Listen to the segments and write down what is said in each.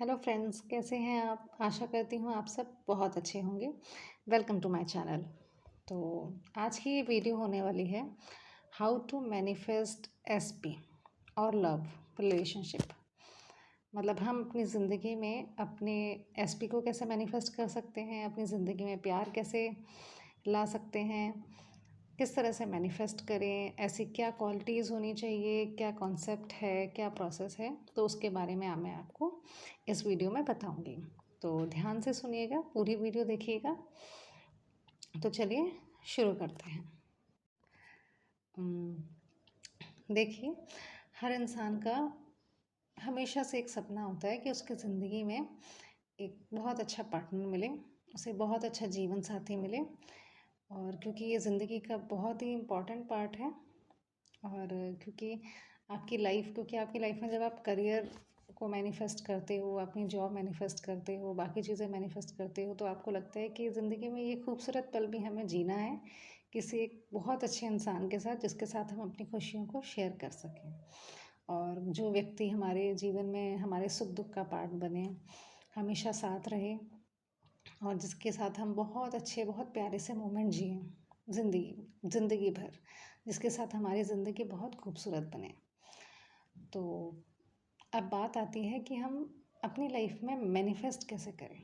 Hello friends, कैसे हैं आप? आशा करती हूँ आप सब बहुत अच्छे होंगे। Welcome to my channel. तो आज की ये वीडियो होने वाली है हाउ टू मैनिफेस्ट एसपी और लव रिलेशनशिप। मतलब हम अपनी ज़िंदगी में अपने एसपी को कैसे मैनिफेस्ट कर सकते हैं, अपनी ज़िंदगी में प्यार कैसे ला सकते हैं, किस तरह से मैनिफेस्ट करें, ऐसी क्या क्वालिटीज़ होनी चाहिए, क्या कॉन्सेप्ट है, क्या प्रोसेस है, तो उसके बारे में मैं आपको इस वीडियो में बताऊंगी। तो ध्यान से सुनिएगा, पूरी वीडियो देखिएगा। तो चलिए शुरू करते हैं। देखिए, हर इंसान का हमेशा से एक सपना होता है कि उसके ज़िंदगी में एक बहुत अच्छा पार्टनर मिले, उसे बहुत अच्छा जीवन साथी मिले। और क्योंकि ये ज़िंदगी का बहुत ही इम्पोर्टेंट पार्ट है, और क्योंकि आपकी लाइफ में जब आप करियर को मैनिफेस्ट करते हो, अपनी जॉब मैनिफेस्ट करते हो, बाकी चीज़ें मैनिफेस्ट करते हो, तो आपको लगता है कि ज़िंदगी में ये खूबसूरत पल भी हमें जीना है किसी एक बहुत अच्छे इंसान के साथ, जिसके साथ हम अपनी खुशियों को शेयर कर सकें, और जो व्यक्ति हमारे जीवन में हमारे सुख दुख का पार्ट बने, हमेशा साथ रहे, और जिसके साथ हम बहुत अच्छे बहुत प्यारे से मोमेंट जिएँ ज़िंदगी भर, जिसके साथ हमारी ज़िंदगी बहुत खूबसूरत बने। तो अब बात आती है कि हम अपनी लाइफ में मैनिफेस्ट कैसे करें,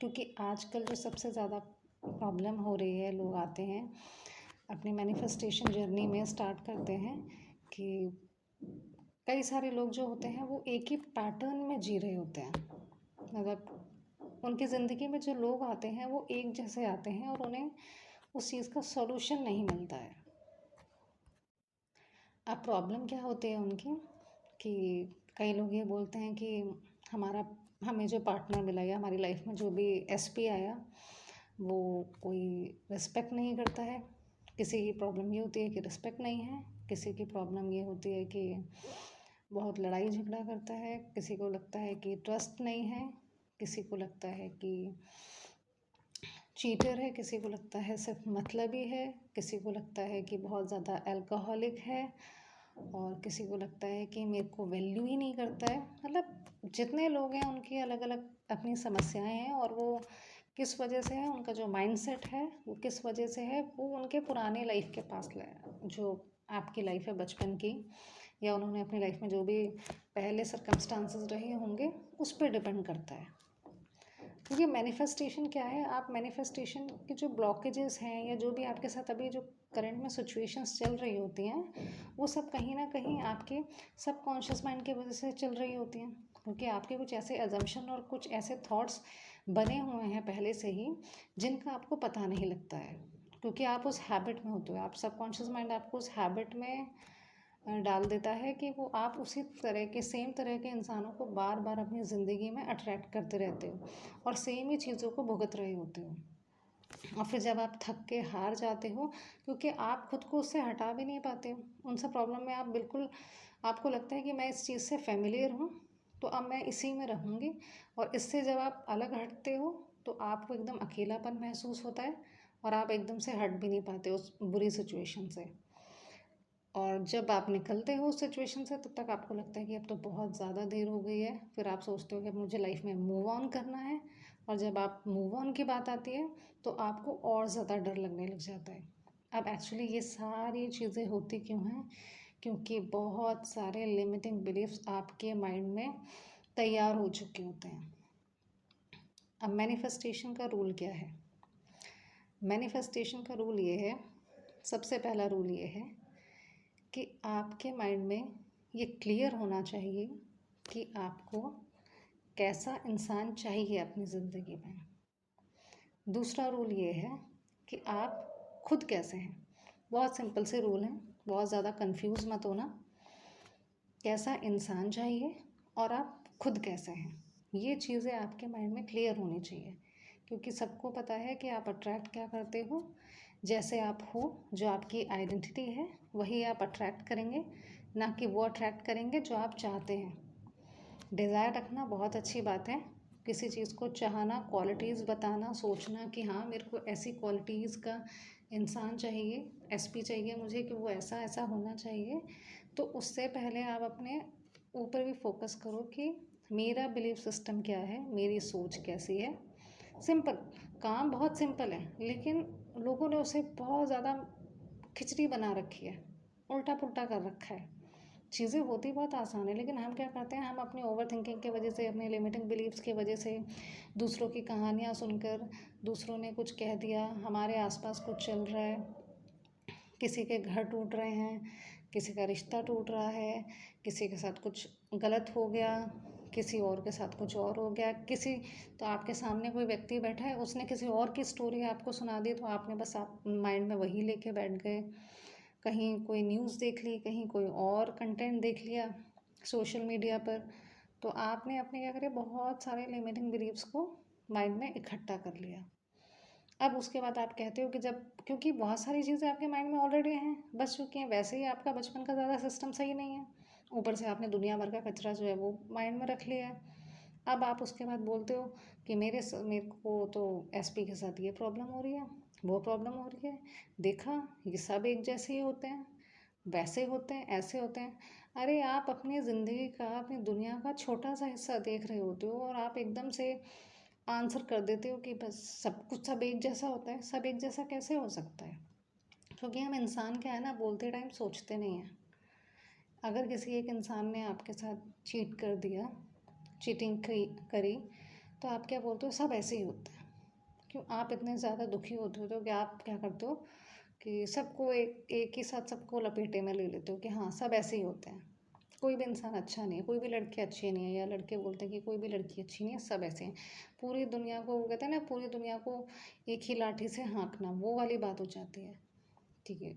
क्योंकि आजकल जो सबसे ज़्यादा प्रॉब्लम हो रही है, लोग आते हैं अपनी मैनिफेस्टेशन जर्नी में स्टार्ट करते हैं कि कई सारे लोग जो होते हैं वो एक ही पैटर्न में जी रहे होते हैं। मतलब उनकी ज़िंदगी में जो लोग आते हैं वो एक जैसे आते हैं और उन्हें उस चीज़ का सॉल्यूशन नहीं मिलता है। अब प्रॉब्लम क्या होती है उनकी कि कई लोग ये बोलते हैं कि हमारा हमें जो पार्टनर मिला या हमारी लाइफ में जो भी एसपी आया, वो कोई रिस्पेक्ट नहीं करता है। किसी की प्रॉब्लम ये होती है कि रिस्पेक्ट नहीं है, किसी की प्रॉब्लम ये होती है कि बहुत लड़ाई झगड़ा करता है, किसी को लगता है कि ट्रस्ट नहीं है, किसी को लगता है कि चीटर है, किसी को लगता है सिर्फ मतलबी है, किसी को लगता है कि बहुत ज़्यादा अल्कोहलिक है, और किसी को लगता है कि मेरे को वैल्यू ही नहीं करता है। मतलब जितने लोग हैं उनकी अलग अलग अपनी समस्याएं हैं, और वो किस वजह से है, उनका जो माइंडसेट है वो किस वजह से है, वो उनके पुराने लाइफ के पास जो आपकी लाइफ है बचपन की, या उन्होंने अपनी लाइफ में जो भी पहले सर्कमस्टांसेस रहे होंगे, उस पर डिपेंड करता है। क्योंकि मैनिफेस्टेशन क्या है, आप मैनिफेस्टेशन के जो ब्लॉकेजेस हैं या जो भी आपके साथ अभी जो करंट में सिचुएशंस चल रही होती हैं, वो सब कहीं ना कहीं आपके सबकॉन्शियस माइंड की वजह से चल रही होती हैं। क्योंकि आपके कुछ ऐसे अजम्पशन और कुछ ऐसे थॉट्स बने हुए हैं पहले से ही, जिनका आपको पता नहीं लगता है, क्योंकि आप उस हैबिट में होते हो। आप सबकॉन्शियस माइंड आपको उस हैबिट में डाल देता है कि वो आप उसी तरह के सेम तरह के इंसानों को बार बार अपनी ज़िंदगी में अट्रैक्ट करते रहते हो, और सेम ही चीज़ों को भुगत रहे होते हो। और फिर जब आप थक के हार जाते हो, क्योंकि आप खुद को उससे हटा भी नहीं पाते हो, उन सब प्रॉब्लम में आप बिल्कुल, आपको लगता है कि मैं इस चीज़ से फेमिलियर हूँ, तो अब मैं इसी में रहूँगी। और इससे जब आप अलग हटते हो तो आपको एकदम अकेलापन महसूस होता है, और आप एकदम से हट भी नहीं पाते उस बुरी सिचुएशन से। और जब आप निकलते हो उस सिचुएशन से, तब तक आपको लगता है कि अब तो बहुत ज़्यादा देर हो गई है। फिर आप सोचते हो कि अब मुझे लाइफ में मूव ऑन करना है, और जब आप मूव ऑन की बात आती है तो आपको और ज़्यादा डर लगने लग जाता है। अब एक्चुअली ये सारी चीज़ें होती क्यों हैं? क्योंकि बहुत सारे लिमिटिंग बिलीफ्स आपके माइंड में तैयार हो चुके होते हैं। अब मैनिफेस्टेशन का रूल क्या है? मैनिफेस्टेशन का रूल ये है, सबसे पहला रूल ये है कि आपके माइंड में ये क्लियर होना चाहिए कि आपको कैसा इंसान चाहिए अपनी ज़िंदगी में। दूसरा रूल ये है कि आप खुद कैसे हैं। बहुत सिंपल से रूल हैं, बहुत ज़्यादा कंफ्यूज मत होना। कैसा इंसान चाहिए और आप खुद कैसे हैं, ये चीज़ें आपके माइंड में क्लियर होनी चाहिए। क्योंकि सबको पता है कि आप अट्रैक्ट क्या करते हो। जैसे आप हो, जो आपकी आइडेंटिटी है, वही आप अट्रैक्ट करेंगे, ना कि वो अट्रैक्ट करेंगे जो आप चाहते हैं। डिज़ायर रखना बहुत अच्छी बात है, किसी चीज़ को चाहना, क्वालिटीज़ बताना, सोचना कि हाँ मेरे को ऐसी क्वालिटीज़ का इंसान चाहिए, एसपी चाहिए मुझे, कि वो ऐसा ऐसा होना चाहिए। तो उससे पहले आप अपने ऊपर भी फोकस करो कि मेरा बिलीफ सिस्टम क्या है, मेरी सोच कैसी है। सिंपल काम, बहुत सिंपल है, लेकिन लोगों ने उसे बहुत ज़्यादा खिचड़ी बना रखी है, उल्टा पुल्टा कर रखा है। चीज़ें होती बहुत आसान है, लेकिन हम क्या करते हैं, हम अपनी ओवर थिंकिंग की वजह से, अपने लिमिटिंग बिलीव्स की वजह से, दूसरों की कहानियाँ सुनकर, दूसरों ने कुछ कह दिया, हमारे आसपास कुछ चल रहा है, किसी के घर टूट रहे हैं, किसी का रिश्ता टूट रहा है, किसी के साथ कुछ गलत हो गया, किसी और के साथ कुछ और हो गया, किसी तो आपके सामने कोई व्यक्ति बैठा है, उसने किसी और की स्टोरी आपको सुना दी, तो आपने बस आप माइंड में वही लेके बैठ गए। कहीं कोई न्यूज़ देख ली, कहीं कोई और कंटेंट देख लिया सोशल मीडिया पर, तो आपने अपने क्या करे, बहुत सारे लिमिटिंग बिलीव्स को माइंड में इकट्ठा कर लिया। अब उसके बाद आप कहते हो कि जब, क्योंकि बहुत सारी चीज़ें आपके माइंड में ऑलरेडी हैं, बस चुकी हैं, वैसे ही आपका बचपन का ज़्यादा सिस्टम सही नहीं है, ऊपर से आपने दुनिया भर का कचरा जो है वो माइंड में रख लिया है। अब आप उसके बाद बोलते हो कि मेरे को तो एसपी के साथ ये प्रॉब्लम हो रही है, वो प्रॉब्लम हो रही है, देखा ये सब एक जैसे ही होते हैं, वैसे होते हैं, ऐसे होते हैं। अरे आप अपनी ज़िंदगी का, अपनी दुनिया का छोटा सा हिस्सा देख रहे होते हो, और आप एकदम से आंसर कर देते हो कि बस सब कुछ सब एक जैसा होता है। सब एक जैसा कैसे हो सकता है? क्योंकि हम इंसान क्या है ना, बोलते टाइम सोचते नहीं हैं। अगर किसी एक इंसान ने आपके साथ चीट कर दिया, चीटिंग करी, तो आप क्या बोलते हो, सब ऐसे ही होता है। क्यों आप इतने ज़्यादा दुखी होते हो, तो क्या आप क्या करते हो कि सबको एक एक ही साथ सबको लपेटे में ले लेते हो कि हाँ सब ऐसे ही होते हैं, कोई भी इंसान अच्छा नहीं है, कोई भी लड़की अच्छी नहीं है, या लड़के बोलते हैं कि कोई भी लड़की अच्छी नहीं है, सब ऐसे हैं। पूरी दुनिया को, वो कहते हैं ना, पूरी दुनिया को एक ही लाठी से हाँकना, वो वाली बात हो जाती है। ठीक है,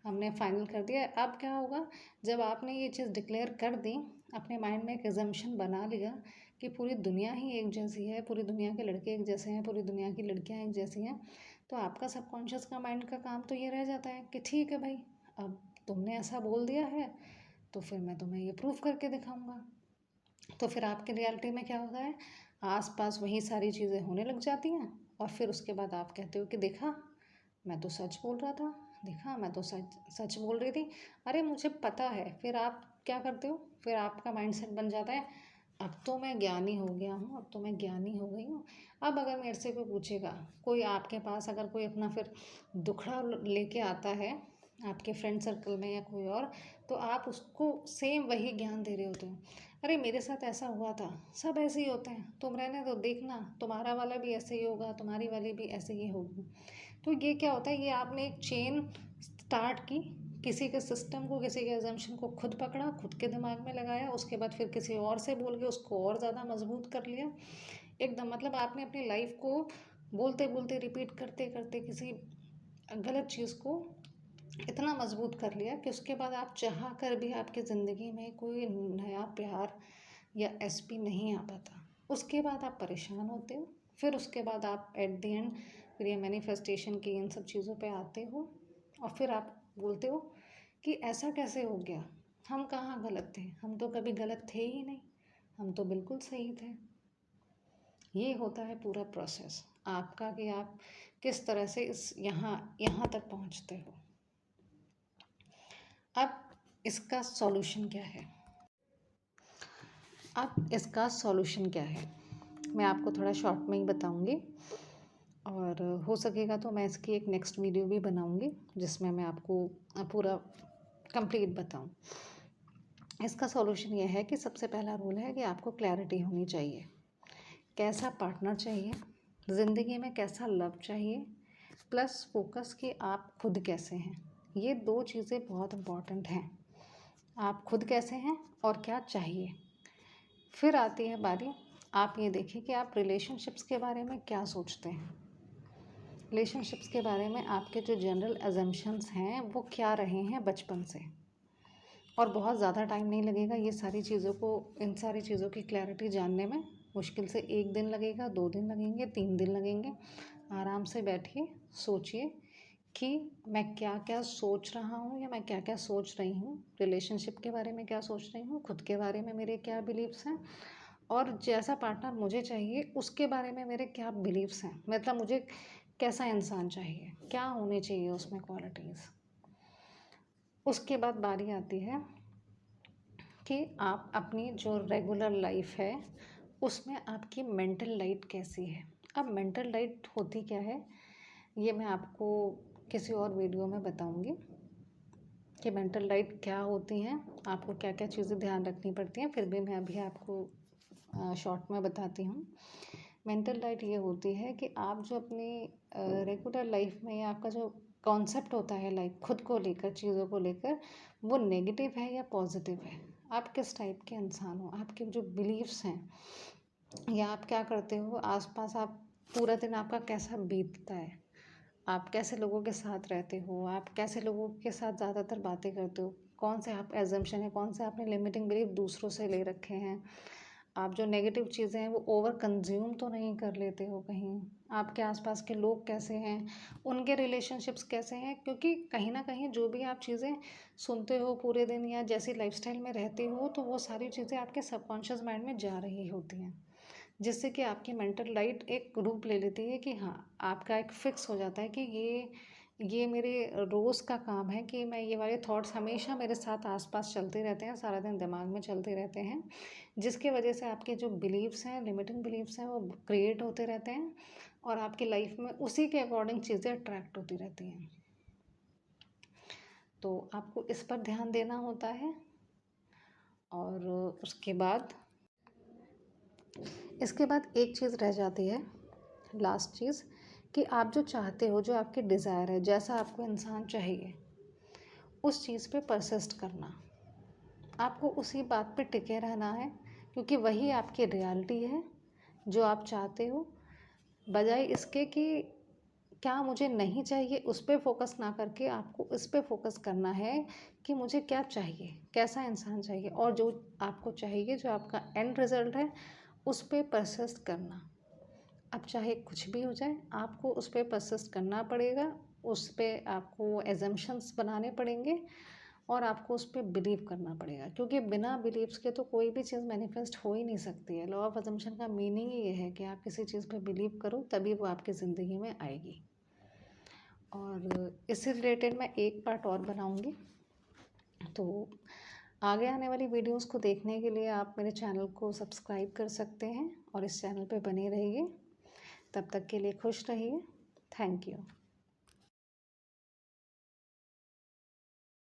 हमने फाइनल कर दिया। अब क्या होगा, जब आपने ये चीज़ डिक्लेयर कर दी, अपने माइंड में एक एजम्पशन बना लिया कि पूरी दुनिया ही एक जैसी है, पूरी दुनिया के लड़के एक जैसे हैं, पूरी दुनिया की लड़कियां एक जैसी हैं, तो आपका सबकॉन्शियस का माइंड का काम तो ये रह जाता है कि ठीक है भाई, अब तुमने ऐसा बोल दिया है, तो फिर मैं तुम्हें ये प्रूफ करके दिखाऊंगा। तो फिर आपकी रियलिटी में क्या होता है, आस पास वही सारी चीज़ें होने लग जाती हैं, और फिर उसके बाद आप कहते हो कि देखा, मैं तो सच बोल रहा था, देखा मैं तो सच सच बोल रही थी, अरे मुझे पता है। फिर आप क्या करते हो, फिर आपका माइंडसेट बन जाता है, अब तो मैं ज्ञानी हो गया हूँ, अब तो मैं ज्ञानी हो गई हूँ। अब अगर मेरे से कोई पूछेगा, कोई आपके पास अगर कोई अपना फिर दुखड़ा लेके आता है आपके फ्रेंड सर्कल में या कोई और, तो आप उसको सेम वही ज्ञान दे रहे होते हो। अरे मेरे साथ ऐसा हुआ था, सब ऐसे ही होते हैं, तुम रहने दो, देखना तुम्हारा वाला भी ऐसे ही होगा, तुम्हारी वाली भी ऐसे ही होगी। तो ये क्या होता है, ये आपने एक चेन स्टार्ट की, किसी के सिस्टम को, किसी के एजम्पशन को खुद पकड़ा, खुद के दिमाग में लगाया, उसके बाद फिर किसी और से बोल के उसको और ज़्यादा मजबूत कर लिया एकदम। मतलब आपने अपनी लाइफ को बोलते बोलते, रिपीट करते करते किसी गलत चीज़ को इतना मजबूत कर लिया कि उसके बाद आप चाह कर भी आपकी ज़िंदगी में कोई नया प्यार या एसपी नहीं आ पाता। उसके बाद आप परेशान होते हो, फिर उसके बाद आप एट द एंड फिर ये मैनिफेस्टेशन की इन सब चीज़ों पे आते हो, और फिर आप बोलते हो कि ऐसा कैसे हो गया, हम कहाँ गलत थे, हम तो कभी गलत थे ही नहीं, हम तो बिल्कुल सही थे। ये होता है पूरा प्रोसेस आपका कि आप किस तरह से इस यहाँ यहाँ तक पहुँचते हो। अब इसका सॉल्यूशन क्या है, अब इसका सॉल्यूशन क्या है, मैं आपको थोड़ा शॉर्ट में ही बताऊंगी, और हो सकेगा तो मैं इसकी एक नेक्स्ट वीडियो भी बनाऊंगी जिसमें मैं आपको पूरा कंप्लीट बताऊं। इसका सॉल्यूशन यह है कि सबसे पहला रूल है कि आपको क्लैरिटी होनी चाहिए, कैसा पार्टनर चाहिए ज़िंदगी में, कैसा लव चाहिए, प्लस फोकस कि आप खुद कैसे हैं। ये दो चीज़ें बहुत इम्पॉर्टेंट हैं, आप खुद कैसे हैं और क्या चाहिए। फिर आती है बारी, आप ये देखिए कि आप रिलेशनशिप्स के बारे में क्या सोचते हैं, रिलेशनशिप्स के बारे में आपके जो जनरल अजम्पशंस हैं वो क्या रहे हैं बचपन से। और बहुत ज़्यादा टाइम नहीं लगेगा ये सारी चीज़ों को, इन सारी चीज़ों की क्लैरिटी जानने में। मुश्किल से 1 दिन लगेगा, 2 दिन लगेंगे, 3 दिन लगेंगे। आराम से बैठिए, सोचिए कि मैं क्या क्या सोच रहा हूँ या मैं क्या क्या सोच रही हूँ, रिलेशनशिप के बारे में क्या सोच रही हूँ, खुद के बारे में मेरे क्या बिलीव्स हैं, और जैसा पार्टनर मुझे चाहिए उसके बारे में मेरे क्या बिलीव्स हैं। मतलब मुझे कैसा इंसान चाहिए, क्या होनी चाहिए उसमें क्वालिटीज़। उसके बाद बारी आती है कि आप अपनी जो रेगुलर लाइफ है उसमें आपकी मेंटल लाइट कैसी है। अब मेंटल लाइट होती क्या है, ये मैं आपको किसी और वीडियो में बताऊंगी कि मेंटल लाइट क्या होती हैं, आपको क्या क्या चीज़ें ध्यान रखनी पड़ती हैं। फिर भी मैं अभी आपको शॉर्ट में बताती हूँ। मेंटल लाइट ये होती है कि आप जो अपनी रेगुलर लाइफ में या आपका जो कॉन्सेप्ट होता है लाइक खुद को लेकर, चीज़ों को लेकर, वो नेगेटिव है या पॉजिटिव है। आप किस टाइप के इंसान हो, आपके जो बिलीव्स हैं या आप क्या करते हो आसपास, आप पूरा दिन आपका कैसा बीतता है, आप कैसे लोगों के साथ रहते हो, आप कैसे लोगों के साथ ज़्यादातर बातें करते हो, कौन से आप एजम्पशन है, कौन से आपने लिमिटिंग बिलीफ दूसरों से ले रखे हैं, आप जो नेगेटिव चीज़ें हैं वो ओवर कंज्यूम तो नहीं कर लेते हो कहीं, आपके आसपास के लोग कैसे हैं, उनके रिलेशनशिप्स कैसे हैं। क्योंकि कहीं ना कहीं जो भी आप चीज़ें सुनते हो पूरे दिन या जैसी लाइफस्टाइल में रहते हो, तो वो सारी चीज़ें आपके सबकॉन्शियस माइंड में जा रही होती हैं, जिससे कि आपकी मेंटल लाइट एक रूप ले लेती है कि हाँ, आपका एक फिक्स हो जाता है कि ये मेरे रोज़ का काम है कि मैं ये वाले थॉट्स हमेशा मेरे साथ आसपास चलते रहते हैं, सारा दिन दिमाग में चलते रहते हैं, जिसकी वजह से आपके जो बिलीव्स हैं, लिमिटिंग बिलीव्स हैं, वो क्रिएट होते रहते हैं और आपकी लाइफ में उसी के अकॉर्डिंग चीज़ें अट्रैक्ट होती रहती हैं। तो आपको इस पर ध्यान देना होता है। और उसके बाद इसके बाद एक चीज़ रह जाती है, लास्ट चीज़, कि आप जो चाहते हो, जो आपकी डिज़ायर है, जैसा आपको इंसान चाहिए, उस चीज़ पे परसिस्ट करना। आपको उसी बात पे टिके रहना है, क्योंकि वही आपकी रियलिटी है जो आप चाहते हो। बजाय इसके कि क्या मुझे नहीं चाहिए, उस पे फोकस ना करके आपको इस पे फोकस करना है कि मुझे क्या चाहिए, कैसा इंसान चाहिए, और जो आपको चाहिए, जो आपका एंड रिज़ल्ट है, उस पे परसिस्ट करना। अब चाहे कुछ भी हो जाए, आपको उस पे परसिस्ट करना पड़ेगा, उस पे आपको एजम्पशंस बनाने पड़ेंगे और आपको उस पे बिलीव करना पड़ेगा, क्योंकि बिना बिलीव्स के तो कोई भी चीज़ मैनिफेस्ट हो ही नहीं सकती है। लॉ ऑफ अजम्पशन का मीनिंग ही ये है कि आप किसी चीज़ पे बिलीव करो, तभी वो आपकी ज़िंदगी में आएगी। और इससे रिलेटेड मैं एक पार्ट और बनाऊंगी, तो आगे आने वाली वीडियोस को देखने के लिए आप मेरे चैनल को सब्सक्राइब कर सकते हैं और इस चैनल पे बने रहिए। तब तक के लिए खुश रहिए। Thank you.